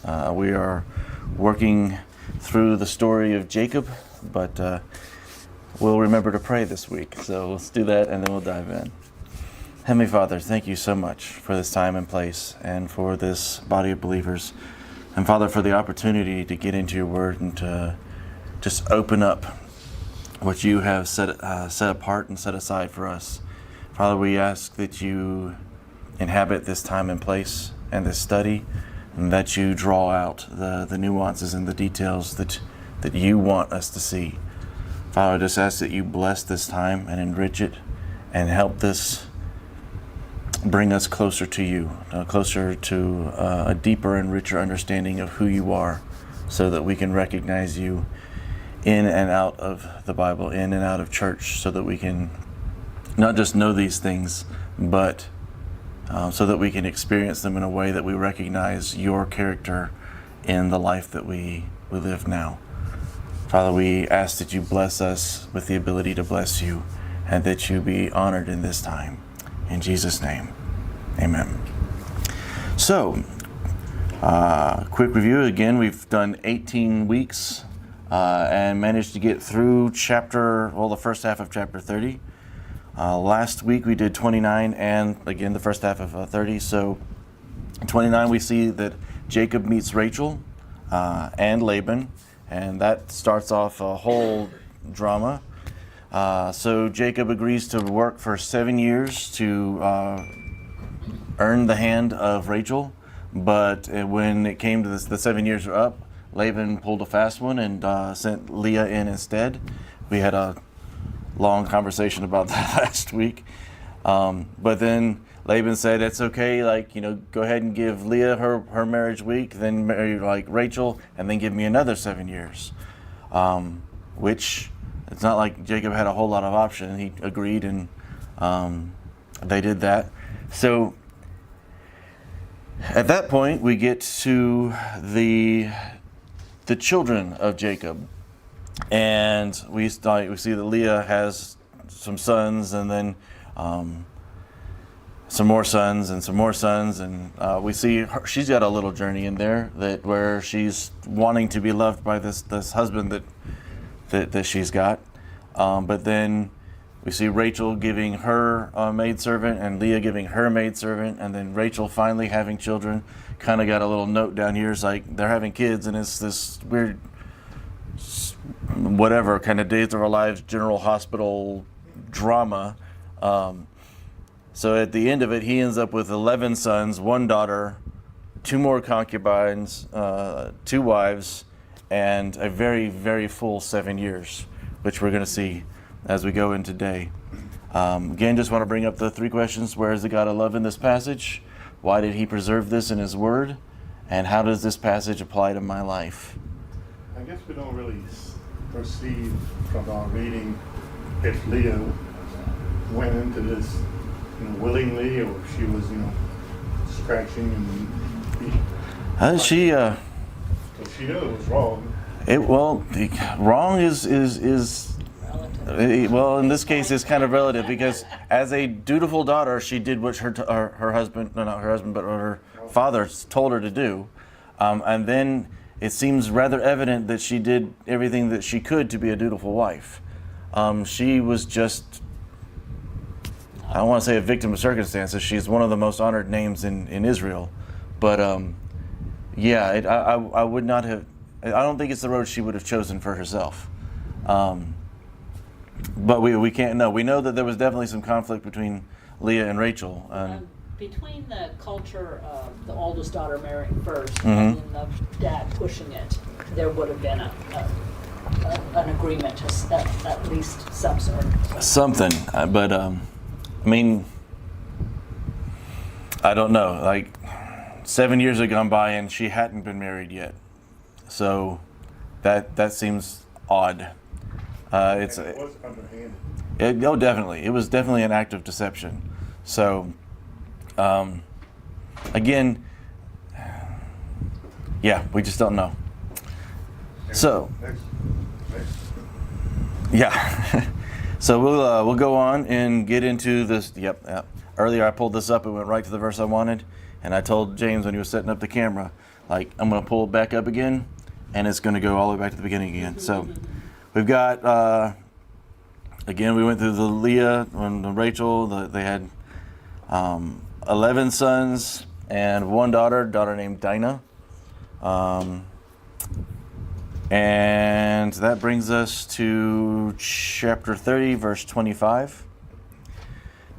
We are working through the story of Jacob, but we'll remember to pray this week. So let's do that and then we'll dive in. Heavenly Father, thank you so much for this time and place and for this body of believers. And Father, for the opportunity to get into your word and to just open up what you have set apart and set aside for us. Father, we ask that you inhabit this time and place and this study, and that you draw out the nuances and the details that you want us to see. Father, I just ask that you bless this time and enrich it and help this bring us closer to you, closer to a deeper and richer understanding of who you are, so that we can recognize you in and out of the Bible, in and out of church, so that we can not just know these things, but so that we can experience them in a way that we recognize your character in the life that we live now. Father, we ask that you bless us with the ability to bless you, and that you be honored in this time. In Jesus' name, amen. So, quick review. Again, we've done 18 weeks and managed to get through the first half of chapter 30. Last week we did 29 and again the first half of 30. So 29 we see that Jacob meets Rachel and Laban, and that starts off a whole drama. So Jacob agrees to work for 7 years to earn the hand of Rachel, but when it came to the 7 years were up, Laban pulled a fast one and sent Leah in instead. We had a long conversation about that last week. But then Laban said, it's okay, go ahead and give Leah her marriage week, then marry Rachel, and then give me another 7 years. Which, it's not like Jacob had a whole lot of option. He agreed, and they did that. So at that point, we get to the children of Jacob. And we see that Leah has some sons, and then some more sons, and we see she's got a little journey in there where she's wanting to be loved by this husband that she's got. But then we see Rachel giving her maidservant and Leah giving her maidservant, and then Rachel finally having children. Kind of got a little note down here. It's like they're having kids, and it's this weird, whatever kind of Days of Our Lives General Hospital drama. So at the end of it, he ends up with 11 sons, 1 daughter, 2 more concubines, 2 wives, and a very, very full 7 years, which we're going to see as we go in today. Again, just want to bring up the 3 questions. Where is the God of love in this passage? Why did he preserve this in his word? And how does this passage apply to my life? I guess we don't really perceive from our reading if Leah went into this willingly, or if she was scratching and she so she knew it was wrong. Wrong is well, in this case it's kind of relative, because as a dutiful daughter she did what her husband, no, not her husband, but what her father told her to do, and then it seems rather evident that she did everything that she could to be a dutiful wife. She was just, I don't want to say a victim of circumstances. She's one of the most honored names in Israel. But I would not have, I don't think it's the road she would have chosen for herself. But we can't know. We know that there was definitely some conflict between Leah and Rachel. Between the culture of the oldest daughter marrying first and then the dad pushing it, there would have been an agreement, at least some sort. Something, but I don't know. 7 years had gone by and she hadn't been married yet, so that seems odd. It was underhanded. Definitely. It was definitely an act of deception. So. Again, we just don't know. So, so we'll go on and get into this. Yep. Earlier I pulled this up. It went right to the verse I wanted, and I told James when he was setting up the camera, like I'm going to pull it back up again, and it's going to go all the way back to the beginning again. So we've got, again, we went through the Leah and the Rachel. They had 11 sons and one daughter named Dinah. And that brings us to chapter 30, verse 25.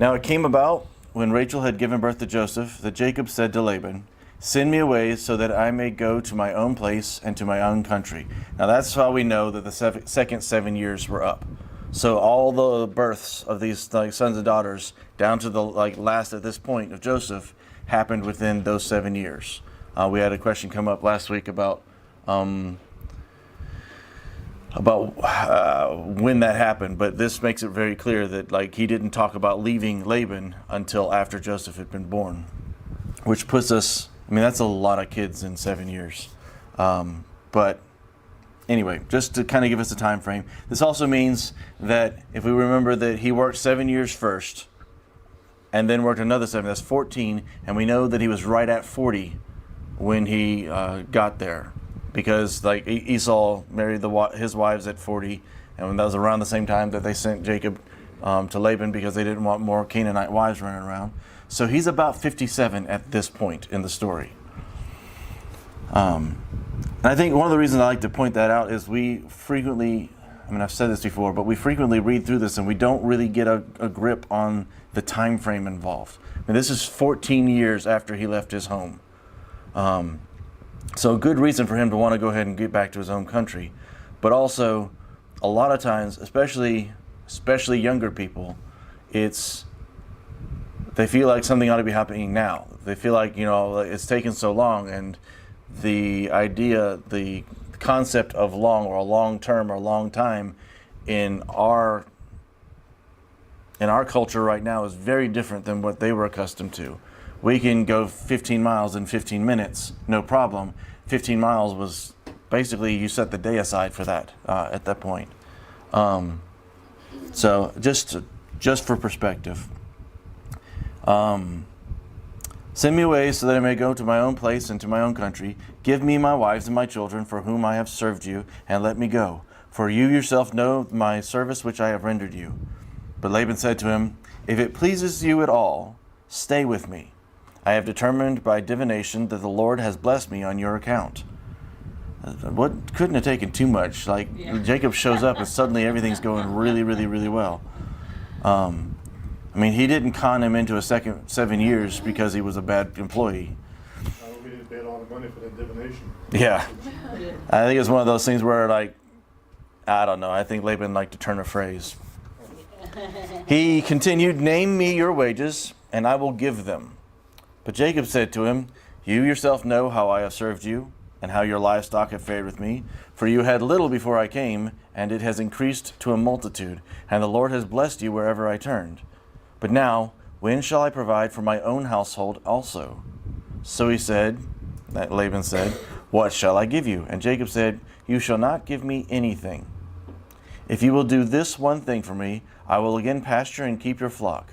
Now it came about, when Rachel had given birth to Joseph, that Jacob said to Laban, "Send me away so that I may go to my own place and to my own country." Now that's how we know that the second 7 years were up. So all the births of these sons and daughters, down to the last at this point of Joseph, happened within those 7 years. We had a question come up last week about when that happened, but this makes it very clear that he didn't talk about leaving Laban until after Joseph had been born, which puts us, that's a lot of kids in 7 years. But anyway, just to kind of give us a time frame, this also means that if we remember that he worked 7 years first and then worked another 7, that's 14, and we know that he was right at 40 when he got there. Because Esau married his wives at 40, and that was around the same time that they sent Jacob to Laban because they didn't want more Canaanite wives running around. So he's about 57 at this point in the story. And I think one of the reasons I like to point that out is we frequently, I've said this before, but we frequently read through this and we don't really get a grip on the time frame involved. This is 14 years after he left his home. So a good reason for him to want to go ahead and get back to his own country. But also, a lot of times, especially younger people, they feel like something ought to be happening now. They feel like, it's taken so long, and the concept of long or a long term or long time in our culture right now is very different than what they were accustomed to. We can go 15 miles in 15 minutes, no problem. 15 miles was basically, you set the day aside for that at that point. So just for perspective. Send me away so that I may go to my own place and to my own country. Give me my wives and my children for whom I have served you, and let me go. For you yourself know my service which I have rendered you. But Laban said to him, "If it pleases you at all, stay with me. I have determined by divination that the Lord has blessed me on your account." What couldn't have taken too much. Jacob shows up and suddenly everything's going really, really, really well. He didn't con him into a second 7 years because he was a bad employee. I hope he didn't pay a lot of money for that divination. Yeah. I think it's one of those things where I don't know, I think Laban liked to turn a phrase. He continued, "Name me your wages, and I will give them." But Jacob said to him, "You yourself know how I have served you, and how your livestock have fared with me. For you had little before I came, and it has increased to a multitude, and the Lord has blessed you wherever I turned. But now, when shall I provide for my own household also?" So Laban said, "What shall I give you?" And Jacob said, "You shall not give me anything. If you will do this one thing for me, I will again pasture and keep your flock.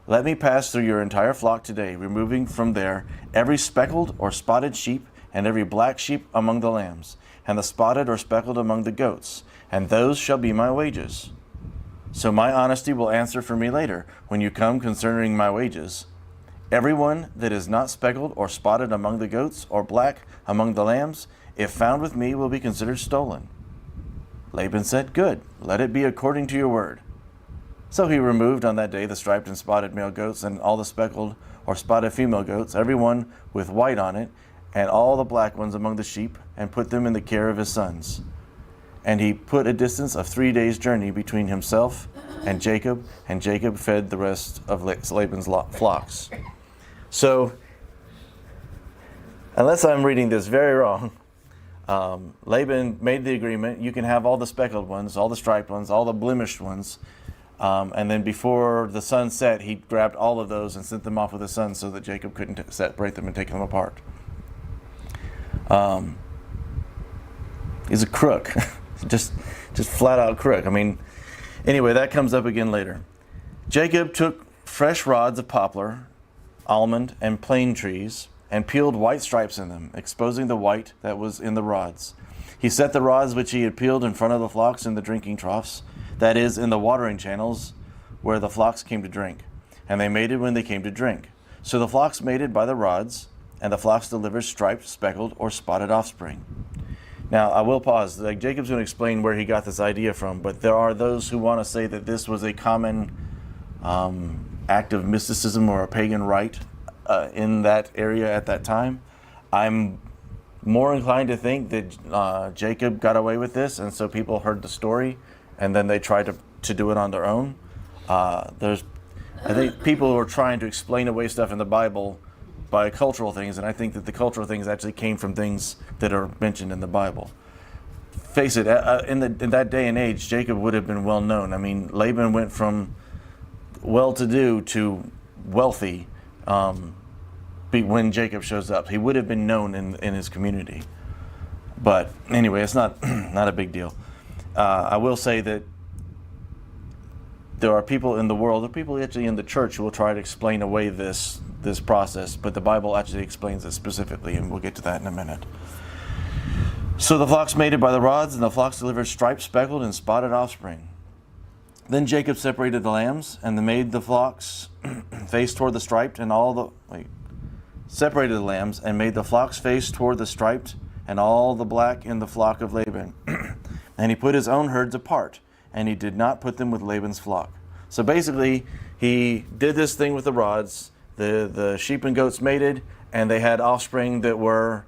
Let me pass through your entire flock today, removing from there every speckled or spotted sheep and every black sheep among the lambs, and the spotted or speckled among the goats, and those shall be my wages. So my honesty will answer for me later, when you come concerning my wages. Everyone that is not speckled or spotted among the goats, or black among the lambs, if found with me, will be considered stolen." Laban said, "Good, let it be according to your word." So he removed on that day the striped and spotted male goats and all the speckled or spotted female goats, every one with white on it, and all the black ones among the sheep, and put them in the care of his sons. And he put a distance of 3 days' journey between himself and Jacob fed the rest of Laban's flocks. So, unless I'm reading this very wrong, Laban made the agreement, you can have all the speckled ones, all the striped ones, all the blemished ones, and then before the sun set, he grabbed all of those and sent them off with his sons so that Jacob couldn't separate them and take them apart. He's a crook, just flat out crook. Anyway, that comes up again later. Jacob took fresh rods of poplar, almond, and plane trees, and peeled white stripes in them, exposing the white that was in the rods. He set the rods which he had peeled in front of the flocks in the drinking troughs, that is, in the watering channels where the flocks came to drink. And they mated when they came to drink. So the flocks mated by the rods, and the flocks delivered striped, speckled, or spotted offspring. Now, I will pause. Like, Jacob's going to explain where he got this idea from, but there are those who want to say that this was a common act of mysticism or a pagan rite in that area at that time. I'm more inclined to think that Jacob got away with this, and so people heard the story, and then they tried to do it on their own. I think people were trying to explain away stuff in the Bible by cultural things, and I think that the cultural things actually came from things that are mentioned in the Bible. Face it, in that day and age, Jacob would have been well known. I mean, Laban went from well-to-do to wealthy when Jacob shows up. He would have been known in his community. But anyway, it's not a big deal. I will say that there are people in the world, there are people actually in the church who will try to explain away this process, but the Bible actually explains it specifically, and we'll get to that in a minute. So the flocks mated by the rods, and the flocks delivered striped, speckled, and spotted offspring. Then Jacob separated the lambs, and made the flocks face toward the striped, and separated the lambs, and made the flocks face toward the striped, and all the black in the flock of Laban. And he put his own herds apart, and he did not put them with Laban's flock. So basically, he did this thing with the rods. The sheep and goats mated, and they had offspring that were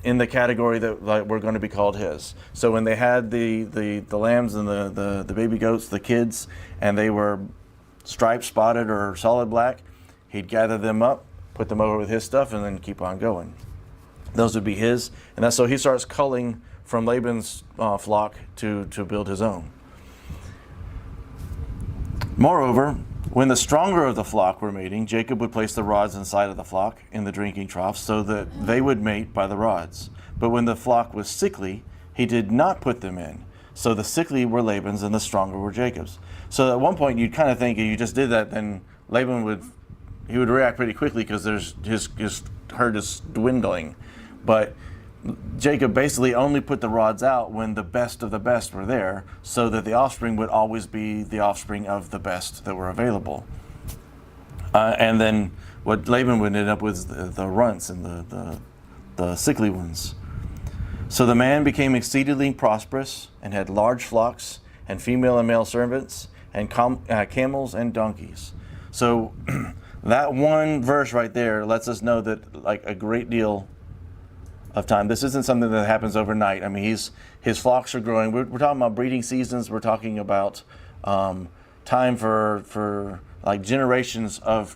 in the category that were going to be called his. So when they had the lambs and the baby goats, the kids, and they were striped, spotted, or solid black, he'd gather them up, put them over with his stuff, and then keep on going. Those would be his, and that's so he starts culling from Laban's flock to build his own. Moreover, when the stronger of the flock were mating, Jacob would place the rods inside of the flock in the drinking troughs so that they would mate by the rods. But when the flock was sickly, he did not put them in. So the sickly were Laban's and the stronger were Jacob's. So at one point you'd kind of think if you just did that, then Laban would react pretty quickly because his herd is dwindling. But Jacob basically only put the rods out when the best of the best were there, so that the offspring would always be the offspring of the best that were available. And then what Laban would end up with the runts and the sickly ones. So the man became exceedingly prosperous and had large flocks and female and male servants and camels and donkeys. So that one verse right there lets us know that like a great deal of time. This isn't something that happens overnight. I mean, his flocks are growing. We're talking about breeding seasons. We're talking about time for like generations of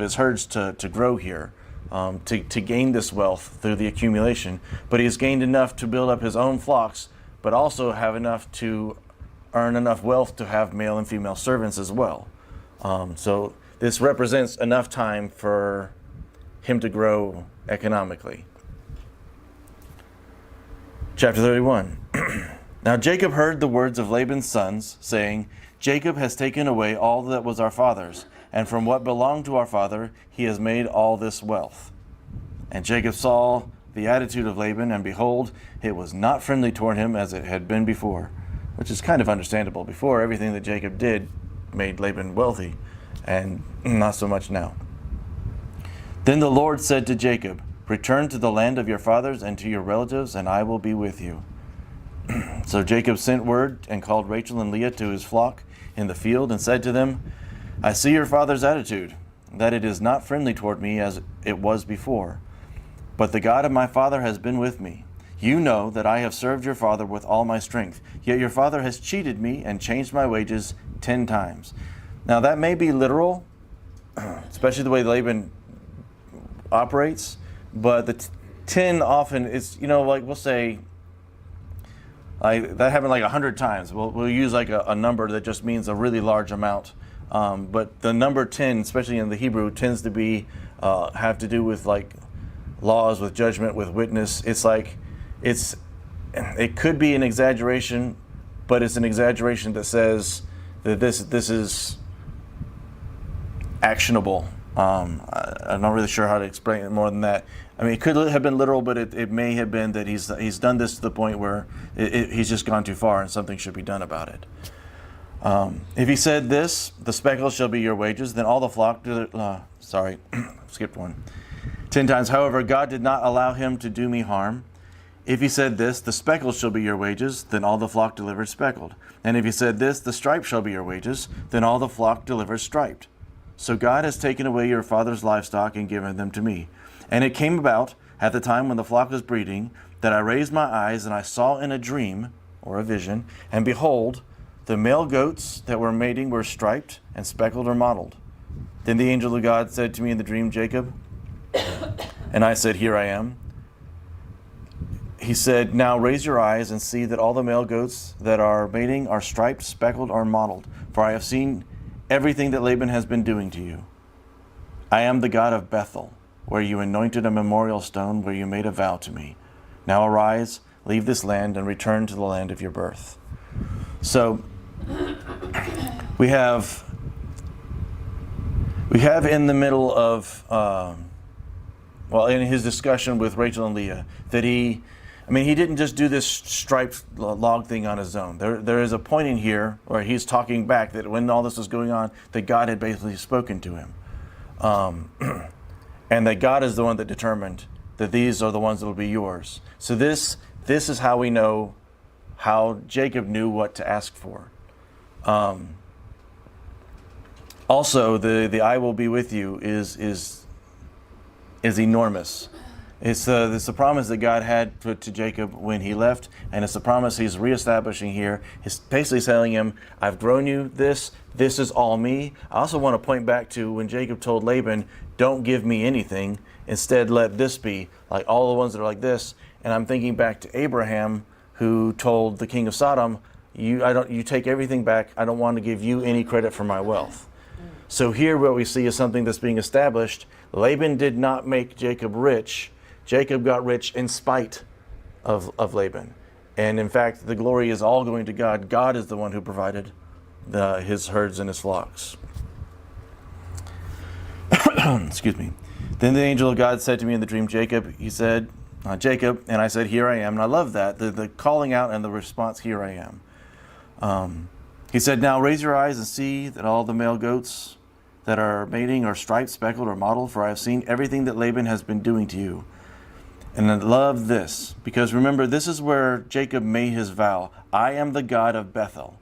his herds to grow here, to gain this wealth through the accumulation. But he's gained enough to build up his own flocks, but also have enough to earn enough wealth to have male and female servants as well. So this represents enough time for him to grow economically. Chapter 31. Now Jacob heard the words of Laban's sons, saying, Jacob has taken away all that was our father's, and from what belonged to our father he has made all this wealth. And Jacob saw the attitude of Laban, and behold, it was not friendly toward him as it had been before, which is kind of understandable. Before, everything that Jacob did made Laban wealthy, and not so much now. Then the Lord said to Jacob, return to the land of your fathers and to your relatives, and I will be with you. So Jacob sent word and called Rachel and Leah to his flock in the field and said to them, I see your father's attitude, that it is not friendly toward me as it was before. But the God of my father has been with me. You know that I have served your father with all my strength, yet your father has cheated me and changed my wages 10 times. Now that may be literal, especially the way Laban operates, but the 10 often is, like we'll say, that happened like 100 times. We'll use like a number that just means a really large amount. But the number 10, especially in the Hebrew, tends to be have to do with like laws, with judgment, with witness. It could be an exaggeration, but it's an exaggeration that says that this is actionable. I'm not really sure how to explain it more than that. I mean, it could have been literal, but it may have been that he's done this to the point where he's just gone too far and something should be done about it. If he said this, the speckled shall be your wages, then all the flock, skipped one. 10 times, however, God did not allow him to do me harm. If he said this, the speckled shall be your wages, then all the flock delivered speckled. And if he said this, the striped shall be your wages, then all the flock delivered striped. So God has taken away your father's livestock and given them to me. And it came about, at the time when the flock was breeding, that I raised my eyes, and I saw in a dream, or a vision, and behold, the male goats that were mating were striped and speckled or mottled. Then the angel of God said to me in the dream, Jacob. And I said, Here I am. He said, Now raise your eyes and see that all the male goats that are mating are striped, speckled, or mottled. For I have seen everything that Laban has been doing to you. I am the God of Bethel, where you anointed a memorial stone, where you made a vow to me. Now arise, leave this land, and return to the land of your birth. So we have in the middle of, in his discussion with Rachel and Leah, that he didn't just do this striped log thing on his own. There is a point in here where he's talking back that when all this was going on, that God had basically spoken to him. And that God is the one that determined that these are the ones that will be yours. So this is how we know how Jacob knew what to ask for. Also, the I will be with you is enormous. It's a promise that God had to Jacob when he left, and it's a promise he's reestablishing here. He's basically telling him, I've grown you this is all me. I also want to point back to when Jacob told Laban, don't give me anything, instead let this be, like all the ones that are like this. And I'm thinking back to Abraham, who told the king of Sodom, you take everything back, I don't want to give you any credit for my wealth. So here what we see is something that's being established. Laban did not make Jacob rich. Jacob got rich in spite of Laban. And in fact, the glory is all going to God. God is the one who provided his herds and his flocks. Excuse me. Then the angel of God said to me in the dream, Jacob, he said, Jacob, and I said, Here I am. And I love that, the calling out and the response, Here I am. He said, Now raise your eyes and see that all the male goats that are mating are striped, speckled, or mottled, for I have seen everything that Laban has been doing to you. And I love this, because remember, this is where Jacob made his vow. I am the God of Bethel.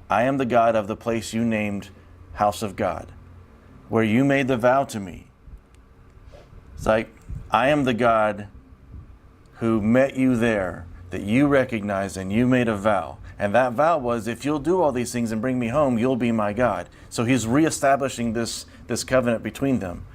I am the God of the place you named House of God, where you made the vow to me. It's like, I am the God who met you there, that you recognized and you made a vow. And that vow was, if you'll do all these things and bring me home, you'll be my God. So he's reestablishing this covenant between them.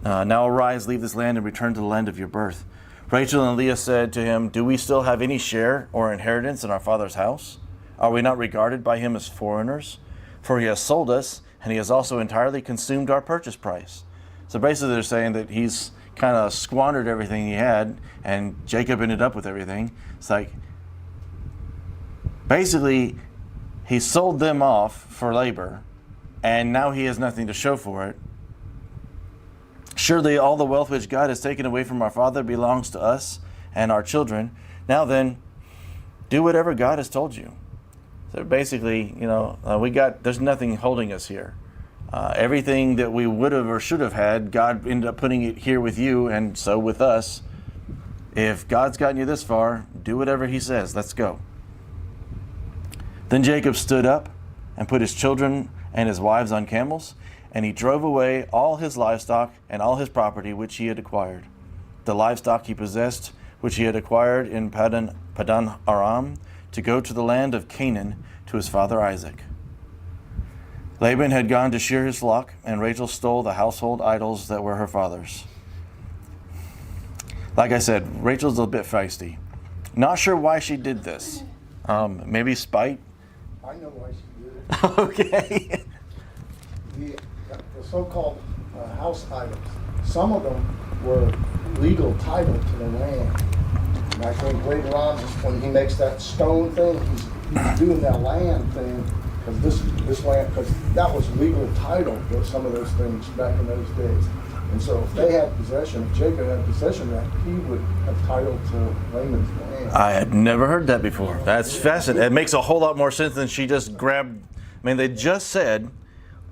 Now arise, leave this land, and return to the land of your birth. Rachel and Leah said to him, Do we still have any share or inheritance in our father's house? Are we not regarded by him as foreigners? For he has sold us, and he has also entirely consumed our purchase price. So basically they're saying that he's kind of squandered everything he had, and Jacob ended up with everything. It's like, basically, he sold them off for labor, and now he has nothing to show for it. Surely all the wealth which God has taken away from our father belongs to us and our children. Now then, do whatever God has told you. So basically, there's nothing holding us here. Everything that we would have or should have had, God ended up putting it here with you, and so with us. If God's gotten you this far, do whatever he says. Let's go. Then Jacob stood up and put his children and his wives on camels, and he drove away all his livestock and all his property which he had acquired. The livestock he possessed, which he had acquired in Padan Aram, to go to the land of Canaan to his father Isaac. Laban had gone to shear his flock, and Rachel stole the household idols that were her father's. Like I said, Rachel's a bit feisty. Not sure why she did this. Maybe spite? I know why she did it. Okay. The so-called house items, some of them were legal title to the land. And I think later on, when he makes that stone thing, he's doing that land thing, because this land, because that was legal title to some of those things back in those days. And so if they had possession, if Jacob had possession of that, he would have title to Laman's land. I had never heard that before. That's fascinating. It makes a whole lot more sense than she just grabbed. I mean, they just said,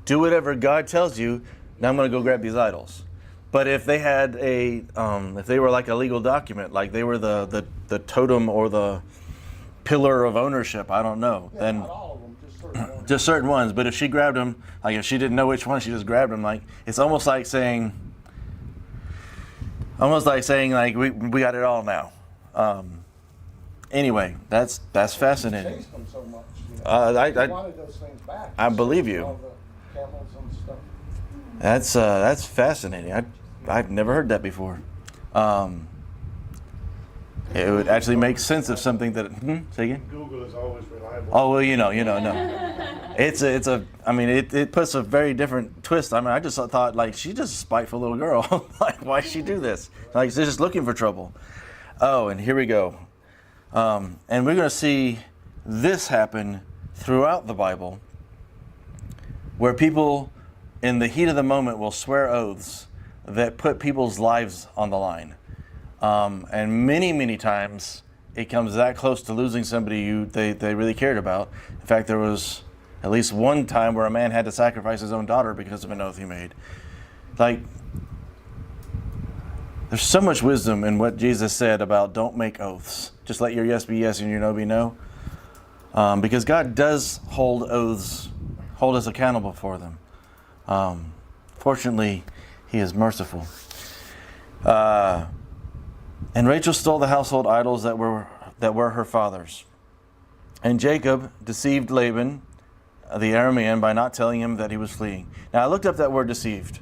do whatever God tells you. Now I'm going to go grab these idols. But if they had if they were like a legal document, like they were the totem or the pillar of ownership, I don't know. Yeah, Then not all of them, just certain ones. just certain ones. But if she grabbed them, like if she didn't know which one, she just grabbed them. Like it's almost like saying like we got it all now. Anyway, that's fascinating. Chased them so much. You know. I wanted those things back. I believe you. All the camels and stuff. That's fascinating. I've never heard that before. It would actually make sense of something that. Say again. Google is always reliable. Oh well, no. I mean, it puts a very different twist. I mean, I just thought like she's just a spiteful little girl. Like, why she do this? Like, she's just looking for trouble. Oh, and here we go. And we're going to see this happen throughout the Bible, where people, in the heat of the moment, will swear oaths that put people's lives on the line. And many, many times it comes that close to losing somebody they really cared about. In fact, there was at least one time where a man had to sacrifice his own daughter because of an oath he made. Like, there's so much wisdom in what Jesus said about don't make oaths. Just let your yes be yes and your no be no. Because God does hold oaths, hold us accountable for them. Fortunately, He is merciful. And Rachel stole the household idols that were her father's. And Jacob deceived Laban, the Aramean, by not telling him that he was fleeing. Now, I looked up that word deceived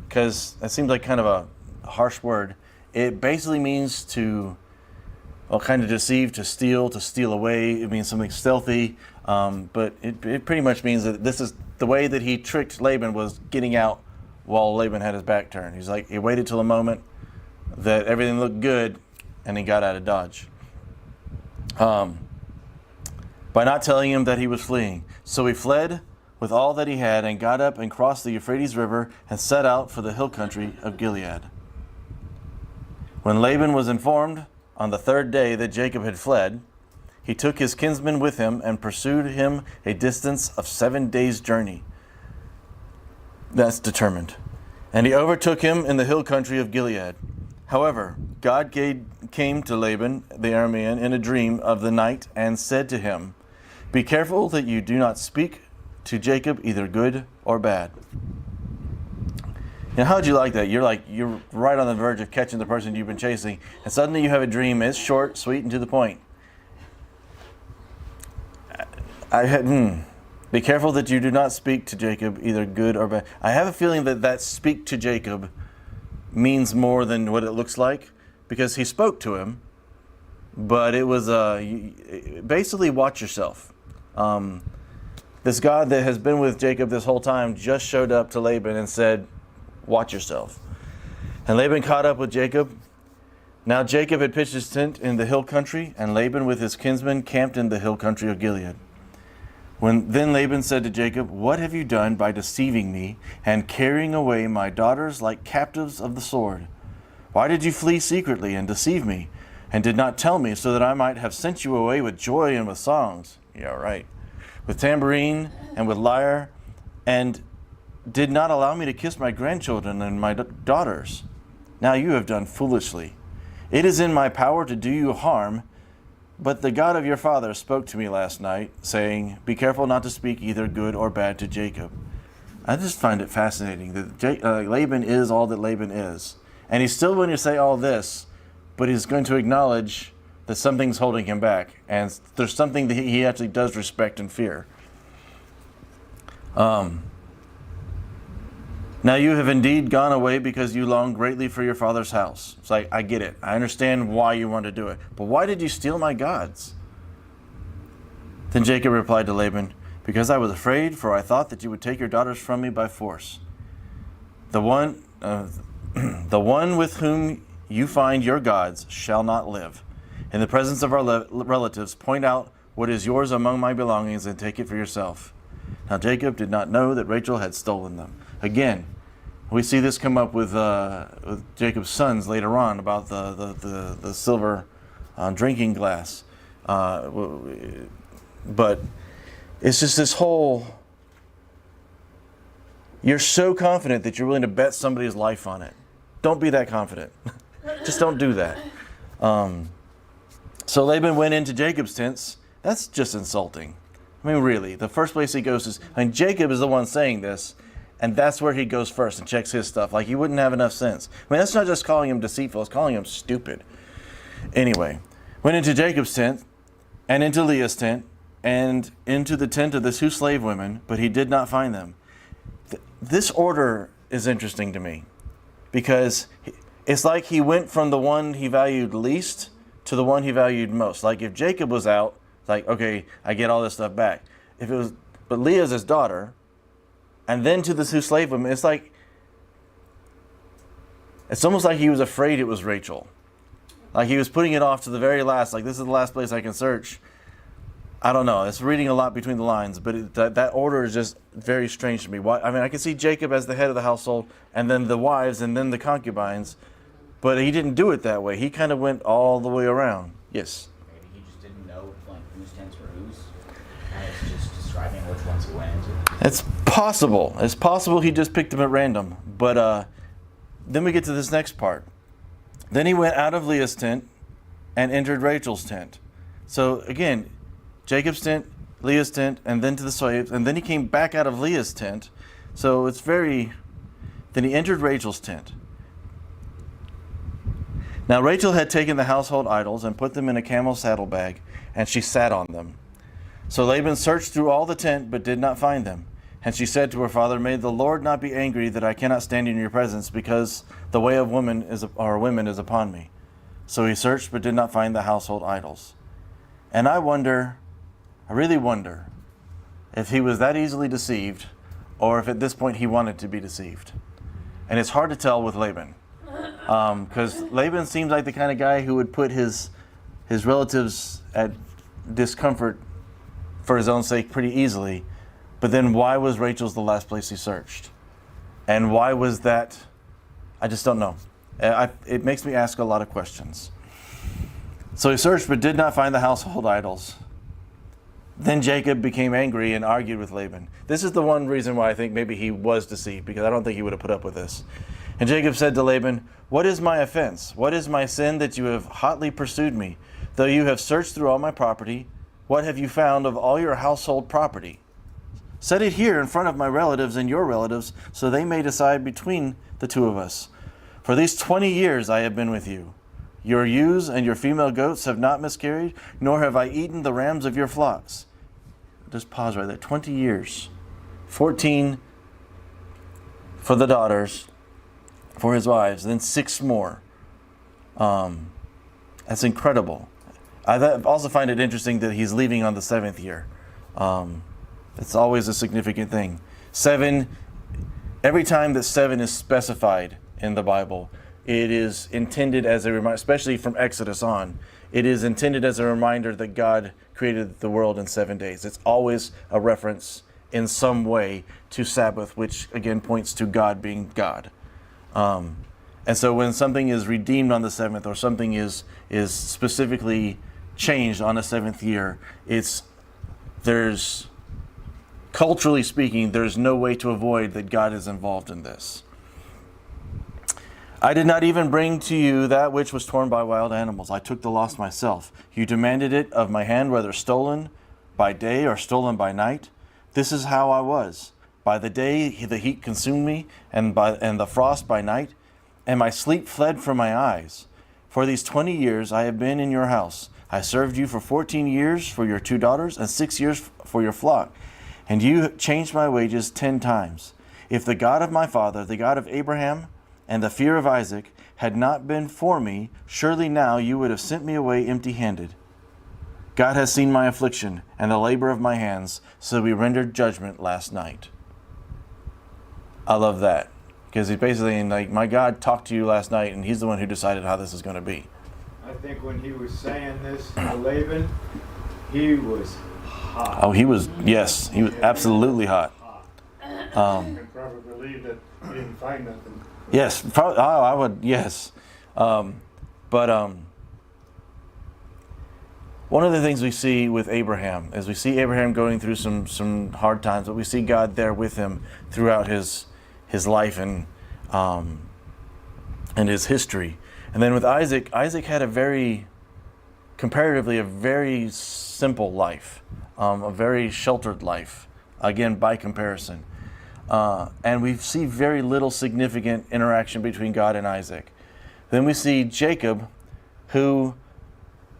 because it seems like kind of a harsh word. It basically means to, kind of deceive, to steal away. It means something stealthy. But it pretty much means that this is the way that he tricked Laban was getting out while Laban had his back turned. He's like, he waited till a moment that everything looked good and he got out of Dodge. By not telling him that he was fleeing. So he fled with all that he had and got up and crossed the Euphrates River and set out for the hill country of Gilead. When Laban was informed on the third day that Jacob had fled, he took his kinsman with him and pursued him a distance of 7 days' journey. That's determined. And he overtook him in the hill country of Gilead. However, God came to Laban the Aramean in a dream of the night and said to him, "Be careful that you do not speak to Jacob either good or bad." Now, how'd you like that? You're right on the verge of catching the person you've been chasing, and suddenly you have a dream. It's short, sweet, and to the point. Be careful that you do not speak to Jacob either good or bad. I have a feeling that speak to Jacob means more than what it looks like, because he spoke to him, but it was basically watch yourself. This God that has been with Jacob this whole time just showed up to Laban and said, watch yourself. And Laban caught up with Jacob. Now Jacob had pitched his tent in the hill country, and Laban with his kinsmen camped in the hill country of Gilead. Then Laban said to Jacob, "What have you done by deceiving me and carrying away my daughters like captives of the sword? Why did you flee secretly and deceive me, and did not tell me, so that I might have sent you away with joy and with songs?" Yeah, right. "With tambourine and with lyre, and did not allow me to kiss my grandchildren and my daughters. Now you have done foolishly. It is in my power to do you harm, but the God of your father spoke to me last night, saying, 'Be careful not to speak either good or bad to Jacob.'" I just find it fascinating that Laban is all that Laban is. And he's still going to say all this, but he's going to acknowledge that something's holding him back. And there's something that he actually does respect and fear. "Now you have indeed gone away because you long greatly for your father's house." It's like, I get it. I understand why you want to do it. But why did you steal my gods? Then Jacob replied to Laban, "Because I was afraid, for I thought that you would take your daughters from me by force. The one with whom you find your gods shall not live. In the presence of our relatives, point out what is yours among my belongings and take it for yourself. Now Jacob did not know that Rachel had stolen them. Again, we see this come up with Jacob's sons later on about the silver drinking glass. But it's just this whole, you're so confident that you're willing to bet somebody's life on it. Don't be that confident. Just don't do that. So Laban went into Jacob's tents. That's just insulting. I mean, really, the first place he goes is, Jacob is the one saying this, and that's where he goes first and checks his stuff. Like, he wouldn't have enough sense. I mean, that's not just calling him deceitful, it's calling him stupid. Anyway, went into Jacob's tent, and into Leah's tent, and into the tent of the 2 slave women, but he did not find them. This order is interesting to me, because it's like he went from the one he valued least to the one he valued most. Like, if Jacob was out, like, okay, I get all this stuff back. If it was, but Leah's his daughter, and then to the 2 slave women, it's like, it's almost like he was afraid it was Rachel. Like, he was putting it off to the very last, like, this is the last place I can search. I don't know, it's reading a lot between the lines, but that order is just very strange to me. Why? I mean, I can see Jacob as the head of the household, and then the wives, and then the concubines, but he didn't do it that way. He kind of went all the way around. Yes? Maybe he just didn't know, like, whose tents were whose. And it's just describing which ones he went into. It's possible. It's possible he just picked them at random. But then we get to this next part. Then he went out of Leah's tent and entered Rachel's tent. So again, Jacob's tent, Leah's tent, and then to the slaves, and then he came back out of Leah's tent. So it's very... Then he entered Rachel's tent. Now Rachel had taken the household idols and put them in a camel saddlebag, and she sat on them. So Laban searched through all the tent, but did not find them. And she said to her father, "May the Lord not be angry that I cannot stand in your presence, because the way of women is upon me." So he searched, but did not find the household idols. And I really wonder, if he was that easily deceived, or if at this point he wanted to be deceived. And it's hard to tell with Laban. Because Laban seems like the kind of guy who would put his relatives at discomfort for his own sake pretty easily. But then why was Rachel's the last place he searched? And why was that? I just don't know. It makes me ask a lot of questions. So he searched but did not find the household idols. Then Jacob became angry and argued with Laban. This is the one reason why I think maybe he was deceived, because I don't think he would have put up with this. And Jacob said to Laban, "What is my offense? What is my sin that you have hotly pursued me? Though you have searched through all my property, what have you found of all your household property? Set it here in front of my relatives and your relatives, so they may decide between the two of us. For these 20 years I have been with you. Your ewes and your female goats have not miscarried, nor have I eaten the rams of your flocks." Just pause right there. 20 years. 14 for the daughters, for his wives, then 6 more. That's incredible. I also find it interesting that he's leaving on the 7th year. It's always a significant thing. 7, every time that 7 is specified in the Bible, it is intended as a reminder, especially from Exodus on, it is intended as a reminder that God created the world in 7 days. It's always a reference in some way to Sabbath, which again points to God being God. And so when something is redeemed on the 7th, or something is specifically changed on the 7th year, there's culturally speaking, there's no way to avoid that God is involved in this. "I did not even bring to you that which was torn by wild animals. I took the loss myself. You demanded it of my hand, whether stolen by day or stolen by night. This is how I was. By the day the heat consumed me, and the frost by night, and my sleep fled from my eyes. For these 20 years I have been in your house. I served you for 14 years for your 2 daughters, and 6 years for your flock. And you changed my wages 10 times. If the God of my father, the God of Abraham, and the fear of Isaac had not been for me, surely now you would have sent me away empty-handed. God has seen my affliction and the labor of my hands, so we rendered judgment last night." I love that, because he's basically like, my God talked to you last night, and he's the one who decided how this is going to be. I think when he was saying this to Laban, He was hot. Oh, he was, yes, he was absolutely hot. And probably believed that he didn't find nothing. Yes, probably, I would, yes. But one of the things we see with Abraham is we see Abraham going through some hard times, but we see God there with him throughout his life and his history. And then with Isaac had comparatively a very simple life, a very sheltered life, again, by comparison. And we see very little significant interaction between God and Isaac. Then we see Jacob, who,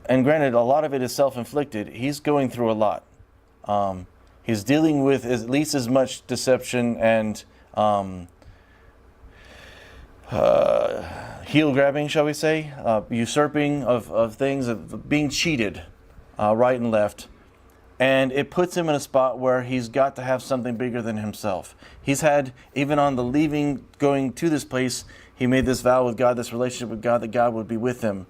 and granted, a lot of it is self-inflicted, he's going through a lot. He's dealing with at least as much deception and heel grabbing, shall we say, usurping of things, of being cheated right and left. And it puts him in a spot where he's got to have something bigger than himself. He's had, even on the leaving, going to this place, he made this vow with God, this relationship with God, that God would be with him.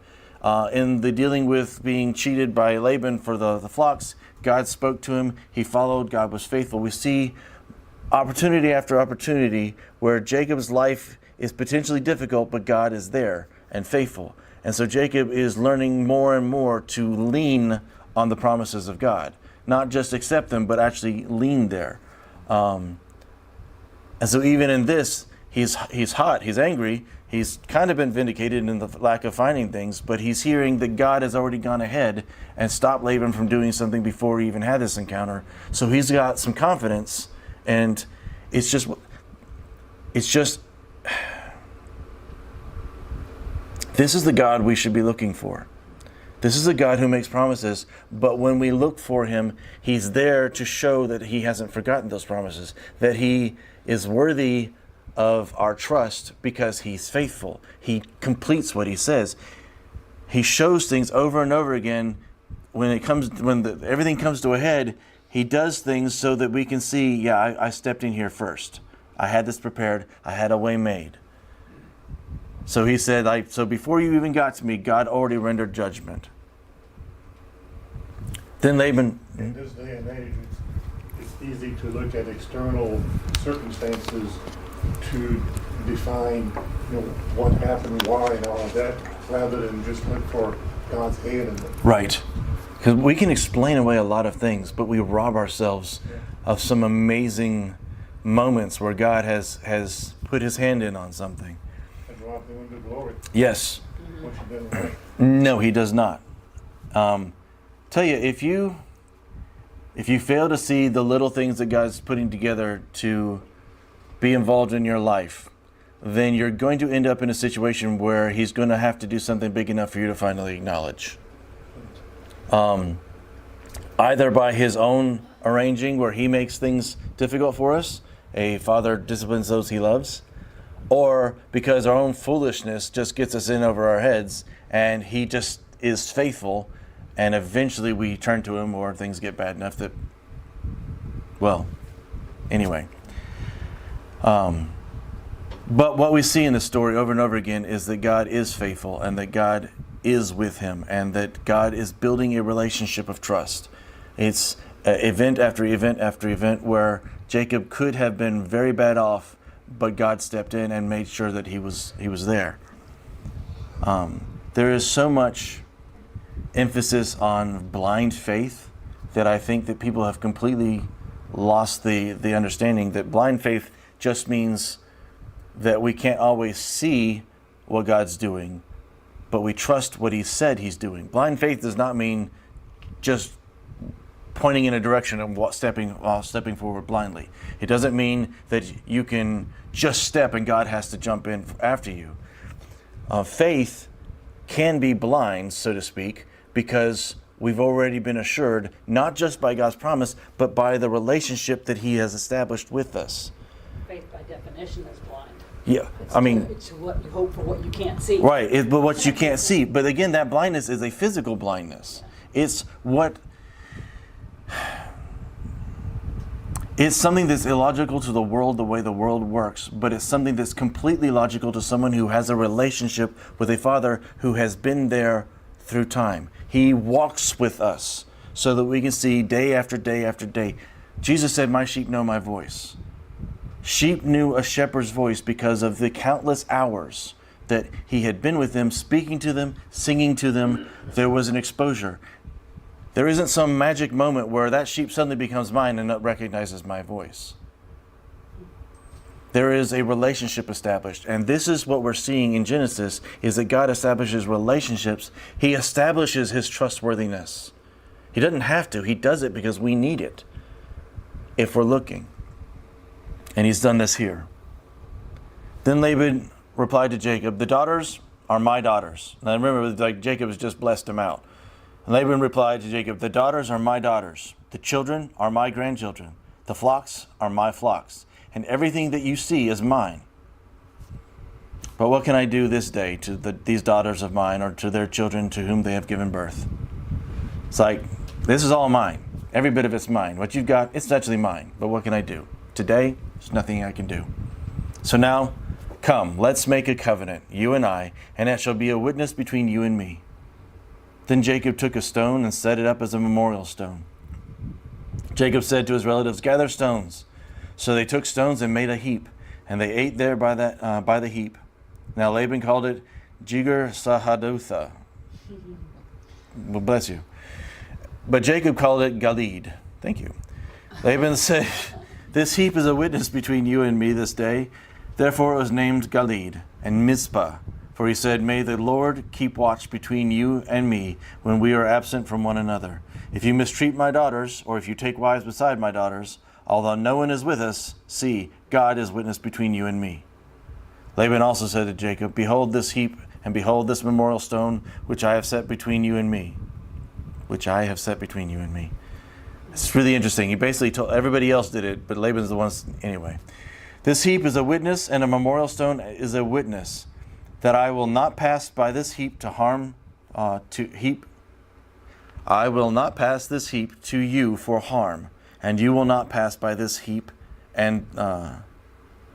In the dealing with being cheated by Laban for the flocks, God spoke to him, he followed, God was faithful. We see opportunity after opportunity where Jacob's life is potentially difficult, but God is there and faithful. And so Jacob is learning more and more to lean on the promises of God. Not just accept them, but actually lean there. And so even in this, he's hot, he's angry, he's kind of been vindicated in the lack of finding things, but he's hearing that God has already gone ahead and stopped Laban from doing something before he even had this encounter. So he's got some confidence, and it's just this is the God we should be looking for. This is a God who makes promises, but when we look for him, he's there to show that he hasn't forgotten those promises, that he is worthy of our trust because he's faithful. He completes what he says. He shows things over and over again. When everything comes to a head, he does things so that we can see, yeah, I stepped in here first. I had this prepared. I had a way made. So he said, so before you even got to me, God already rendered judgment. Then Laban... In this day and age, it's easy to look at external circumstances to define, what happened, why, and all of that, rather than just look for God's hand in it. Right. Because we can explain away a lot of things, but we rob ourselves of some amazing moments where God has put his hand in on something. And rob him of the glory. Yes. Which he doesn't like. No, he does not. Tell you, if you fail to see the little things that God's putting together to be involved in your life, then you're going to end up in a situation where he's going to have to do something big enough for you to finally acknowledge. Either by his own arranging, where he makes things difficult for us, a father disciplines those he loves, or because our own foolishness just gets us in over our heads and he just is faithful, and eventually we turn to him, or things get bad enough that, well, anyway. But what we see in the story over and over again is that God is faithful, and that God is with him, and that God is building a relationship of trust. It's event after event after event where Jacob could have been very bad off, but God stepped in and made sure that he was there. There is so much emphasis on blind faith that I think that people have completely lost the understanding that blind faith just means that we can't always see what God's doing, but we trust what he said he's doing. Blind faith does not mean just pointing in a direction and stepping forward blindly. It doesn't mean that you can just step and God has to jump in after you. Faith can be blind, so to speak, because we've already been assured, not just by God's promise, but by the relationship that he has established with us. Faith by definition is blind. Yeah, It's what you hope for, what you can't see. Right, but what you can't see. But again, that blindness is a physical blindness. It's something that's illogical to the world, the way the world works, but it's something that's completely logical to someone who has a relationship with a Father who has been there through time. He walks with us so that we can see day after day after day. Jesus said, "My sheep know my voice." Sheep knew a shepherd's voice because of the countless hours that he had been with them, speaking to them, singing to them. There was an exposure. There isn't some magic moment where that sheep suddenly becomes mine and recognizes my voice. There is a relationship established. And this is what we're seeing in Genesis, is that God establishes relationships. He establishes his trustworthiness. He doesn't have to. He does it because we need it if we're looking. And he's done this here. Then Laban replied to Jacob, "The daughters are my daughters." Now remember, like Jacob has just blessed him out. And Laban replied to Jacob, "The daughters are my daughters. The children are my grandchildren. The flocks are my flocks. And everything that you see is mine. But what can I do this day to these daughters of mine, or to their children to whom they have given birth?" It's like, this is all mine. Every bit of it's mine. What you've got, it's actually mine. But what can I do? Today, there's nothing I can do. So now, come, let's make a covenant, you and I, and it shall be a witness between you and me. Then Jacob took a stone and set it up as a memorial stone. Jacob said to his relatives, "Gather stones." So they took stones and made a heap, and they ate there by the heap. Now Laban called it Jegar Sahadutha. Well, bless you. But Jacob called it Galid. Thank you. Laban said, "This heap is a witness between you and me this day." Therefore it was named Galid and Mizpah. For he said, "May the Lord keep watch between you and me when we are absent from one another. If you mistreat my daughters, or if you take wives beside my daughters, although no one is with us, see, God is witness between you and me." Laban also said to Jacob, "Behold this heap, and behold this memorial stone, which I have set between you and me." Which I have set between you and me. It's really interesting. He basically told everybody else did it, but Laban's the one anyway. "This heap is a witness, and a memorial stone is a witness, that I will not pass by this heap to harm I will not pass this heap to you for harm, and you will not pass by this heap and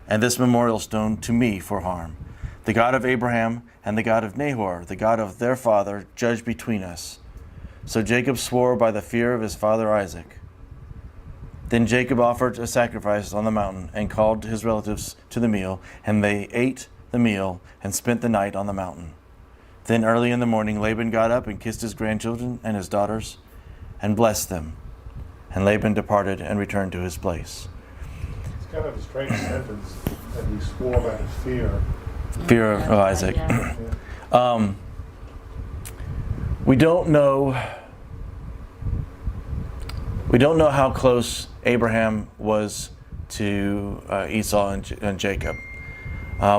this memorial stone to me for harm. The God of Abraham and the God of Nahor, the God of their father, judge between us." So Jacob swore by the fear of his father Isaac. Then Jacob offered a sacrifice on the mountain and called his relatives to the meal, and they ate the meal and spent the night on the mountain. Then early in the morning Laban got up and kissed his grandchildren and his daughters and blessed them. And Laban departed and returned to his place. It's kind of a strange sentence that he swore by the fear. Fear of Isaac. Yeah. Yeah. We don't know how close Abraham was to Esau and Jacob.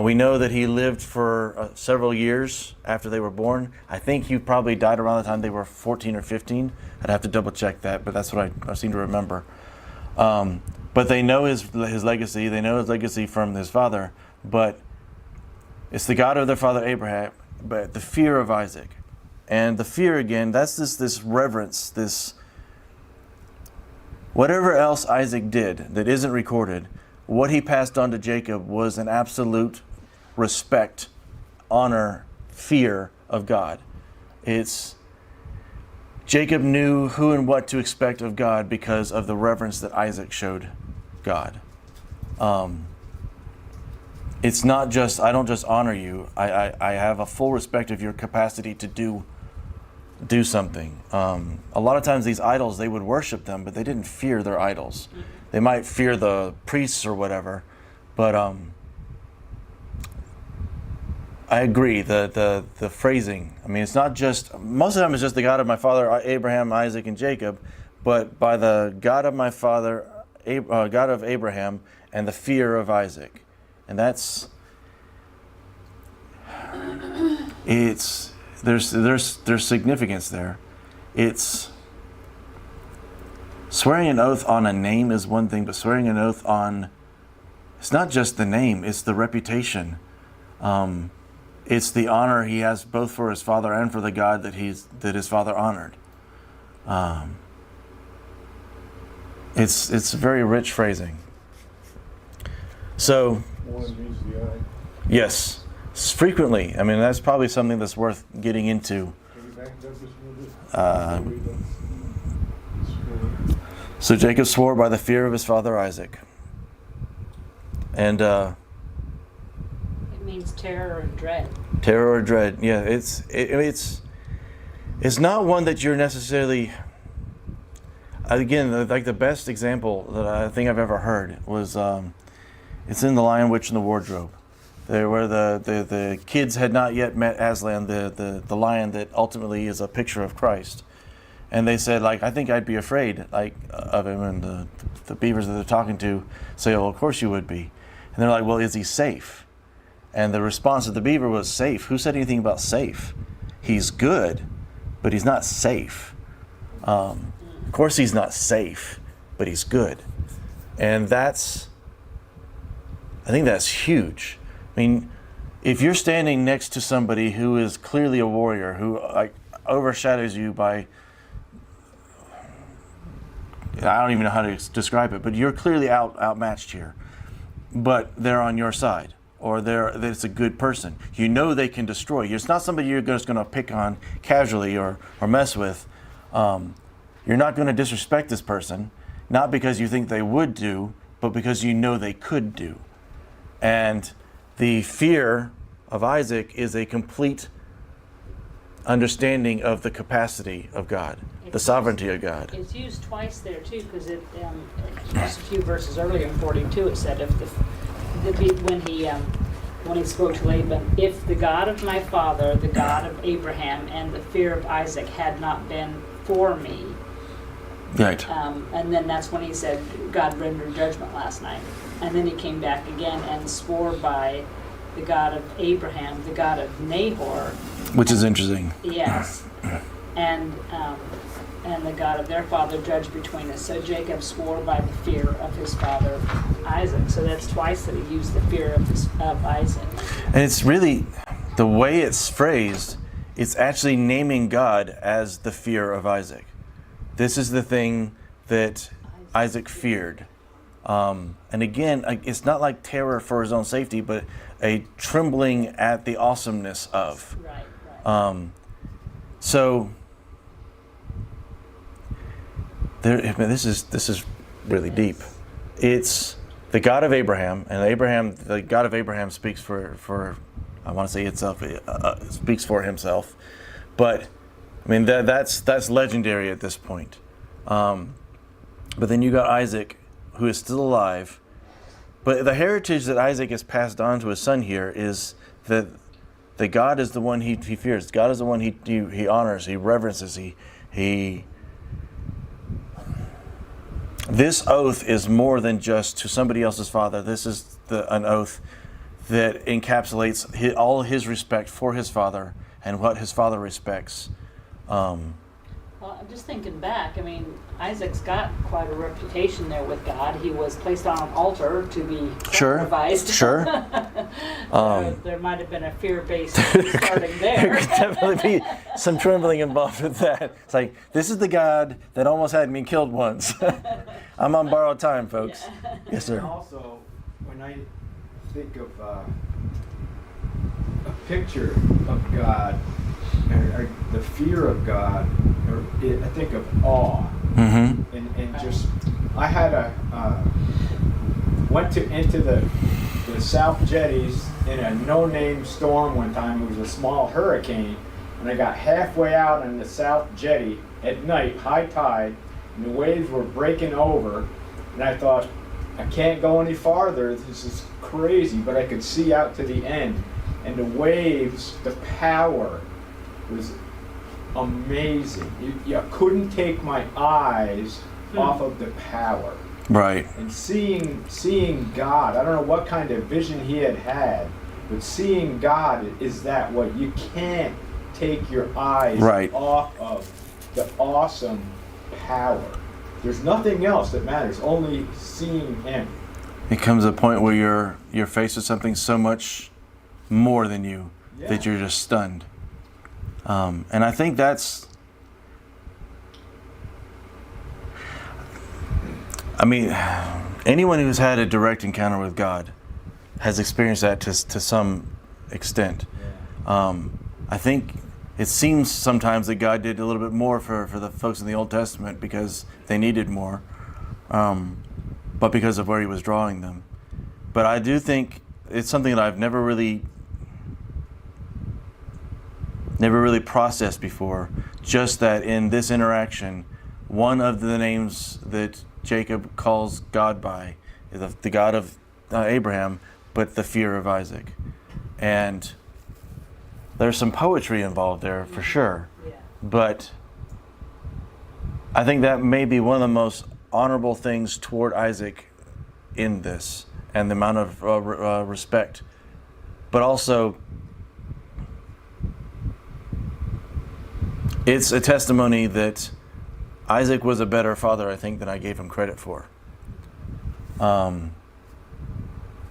We know that he lived for several years after they were born. I think he probably died around the time they were 14 or 15. I'd have to double check that, but that's what I seem to remember. But they know his legacy. They know his legacy from his father. But it's the God of their father Abraham, but the fear of Isaac. And the fear, again, that's this reverence, this whatever else Isaac did that isn't recorded, what he passed on to Jacob was an absolute respect, honor, fear of God. Jacob knew who and what to expect of God because of the reverence that Isaac showed God. It's not just, I don't just honor you, I have a full respect of your capacity to do something. A lot of times these idols, they would worship them, but they didn't fear their idols. They might fear the priests or whatever, but I agree, the phrasing, I mean, it's not just, most of the time it's just the God of my father Abraham, Isaac, and Jacob, but by the God of my father, God of Abraham, and the fear of Isaac. And there's significance there. It's swearing an oath on a name is one thing, but swearing an oath on, it's not just the name, it's the reputation. It's the honor he has both for his father and for the God that his father honored. It's very rich phrasing. So, One means the eye. yes, frequently. I mean, that's probably something that's worth getting into. Can you back it up just a little bit? Uh, So Jacob swore by the fear of his father Isaac. And It means terror and dread. terror or dread, yeah, it's not one that you're necessarily. Again, like the best example that I think I've ever heard was it's in The Lion, Witch, and the Wardrobe. There, where the kids had not yet met Aslan, the lion that ultimately is a picture of Christ, and they said, like, I think I'd be afraid, like, of him, and the beavers that they're talking to say, well, of course you would be, and they're like, well, is he safe? And the response of the beaver was, safe? Who said anything about safe? He's good, but he's not safe. Of course he's not safe, but he's good. And I think that's huge. I mean, if you're standing next to somebody who is clearly a warrior, who like overshadows you by, I don't even know how to describe it, but you're clearly outmatched here, but they're on your side, or it's a good person. You know they can destroy you. It's not somebody you're just going to pick on casually or mess with. You're not going to disrespect this person, not because you think they would do, but because you know they could do. And the fear of Isaac is a complete understanding of the capacity of God, the sovereignty of God. It's used twice there too, because just a few verses earlier in 42 it said, when he spoke to Laban, if the God of my father, the God of Abraham, and the fear of Isaac had not been for me. Right. And then that's when he said, God rendered judgment last night. And then he came back again and swore by the God of Abraham, the God of Nahor. Which is interesting. Yes. And the God of their father judged between us. So Jacob swore by the fear of his father Isaac. So that's twice that he used the fear of Isaac. And it's really, the way it's phrased, it's actually naming God as the fear of Isaac. This is the thing that Isaac feared. And again, it's not like terror for his own safety, but a trembling at the awesomeness of. Right. So this is really deep. It's the God of Abraham, and the God of Abraham speaks for I want to say itself, speaks for himself, but I mean that's legendary at this point. But then you got Isaac, who is still alive. But the heritage that Isaac has passed on to his son here is that God is the one he fears. God is the one he honors, he reverences, he. This oath is more than just to somebody else's father. This is an oath that encapsulates all his respect for his father and what his father respects. Well, I'm just thinking back. I mean, Isaac's got quite a reputation there with God. He was placed on an altar to be sacrificed. Sure. There might have been a fear-based starting there. There could definitely be some trembling involved with that. It's like, this is the God that almost had me killed once. I'm on borrowed time, folks. Yeah. Yes, sir. And also, when I think of a picture of God, or the fear of God, I think of awe. Mm-hmm. And just, I had went into the South Jetties in a no-name storm one time. It was a small hurricane, and I got halfway out on the South Jetty at night, high tide, and the waves were breaking over, and I thought, I can't go any farther, this is crazy, but I could see out to the end, and the waves, the power was amazing. You couldn't take my eyes off of the power. Right. And seeing God, I don't know what kind of vision he had, but seeing God is that way. You can't take your eyes off of the awesome power. There's nothing else that matters, only seeing him. It comes a point where you're faced with something so much more than you that you're just stunned. And I think that's, I mean, anyone who's had a direct encounter with God has experienced that to some extent. I think it seems sometimes that God did a little bit more for the folks in the Old Testament because they needed more, but because of where he was drawing them. But I do think it's something that I've never really processed before, just that in this interaction, one of the names that Jacob calls God by is the God of Abraham, but the fear of Isaac. And there's some poetry involved there for sure. Yeah. But I think that may be one of the most honorable things toward Isaac in this, and the amount of respect. But also, it's a testimony that Isaac was a better father, I think, than I gave him credit for.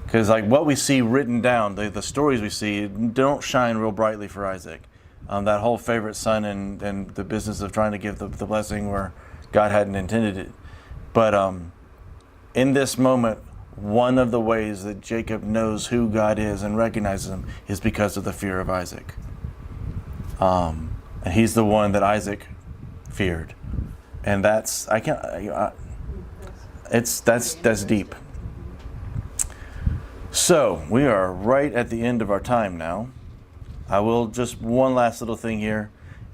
Because like what we see written down, the stories we see don't shine real brightly for Isaac. That whole favorite son and the business of trying to give the blessing where God hadn't intended it. But in this moment, one of the ways that Jacob knows who God is and recognizes him is because of the fear of Isaac. And he's the one that Isaac feared. And that's deep. So we are right at the end of our time now. I will just one last little thing here,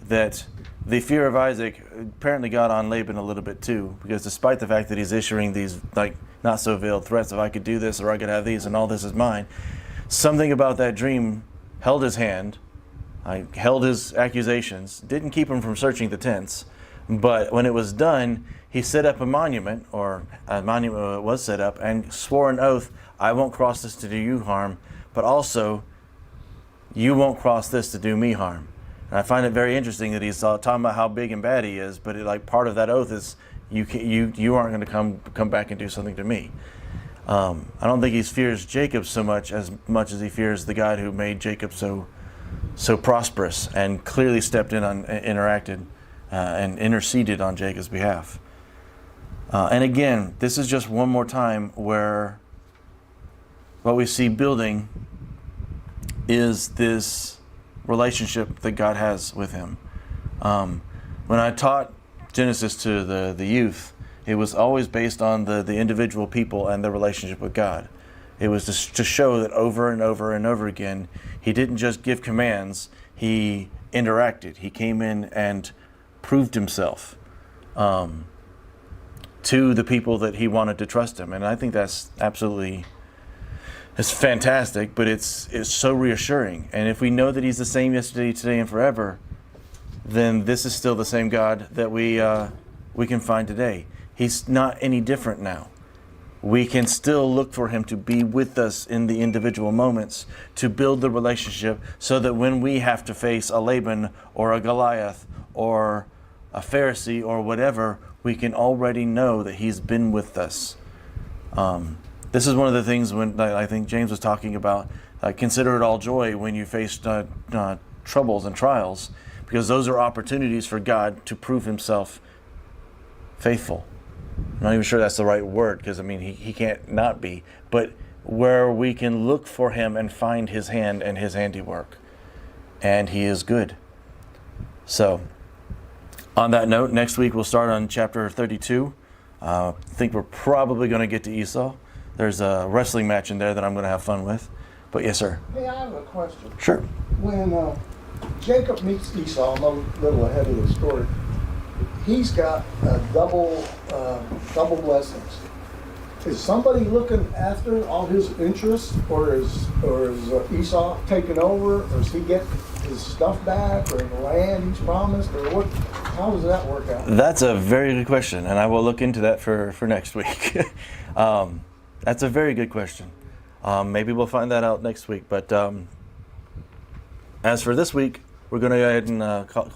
that the fear of Isaac apparently got on Laban a little bit too, because despite the fact that he's issuing these like not so veiled threats of I could do this or I could have these and all this is mine, something about that dream held his hand, held his accusations, didn't keep him from searching the tents, but when it was done, he set up a monument, or a monument was set up, and swore an oath, I won't cross this to do you harm, but also you won't cross this to do me harm. And I find it very interesting that he's talking about how big and bad he is, but like part of that oath is you aren't going to come back and do something to me. I don't think he fears Jacob so much as he fears the God who made Jacob so prosperous and clearly stepped in on interacted and interceded on Jacob's behalf. And again, this is just one more time where what we see building is this relationship that God has with him. When I taught Genesis to the youth, it was always based on the individual people and their relationship with God. It was to show that over and over and over again, he didn't just give commands, he interacted. He came in and proved himself to the people that he wanted to trust him. And I think that's it's fantastic, but it's so reassuring. And if we know that he's the same yesterday, today, and forever, then this is still the same God that we can find today. He's not any different now. We can still look for him to be with us in the individual moments, to build the relationship so that when we have to face a Laban or a Goliath or a Pharisee or whatever, we can already know that he's been with us. This is one of the things when I think James was talking about, consider it all joy when you face troubles and trials, because those are opportunities for God to prove himself faithful. I'm not even sure that's the right word, because I mean he can't not be, but where we can look for him and find his hand and his handiwork, and he is good. So on that note, next week we'll start on chapter 32. I think we're probably going to get to Esau. There's a wrestling match in there that I'm going to have fun with. But yes, sir. Hey, I have a question. Sure. When Jacob meets Esau, I'm a little ahead of the story, he's got double blessings. Is somebody looking after all his interests, or is Esau taking over, or does he get his stuff back, or the land he's promised, or what? How does that work out? That's a very good question, and I will look into that for next week. That's a very good question. Maybe we'll find that out next week. But as for this week, we're going to go ahead and call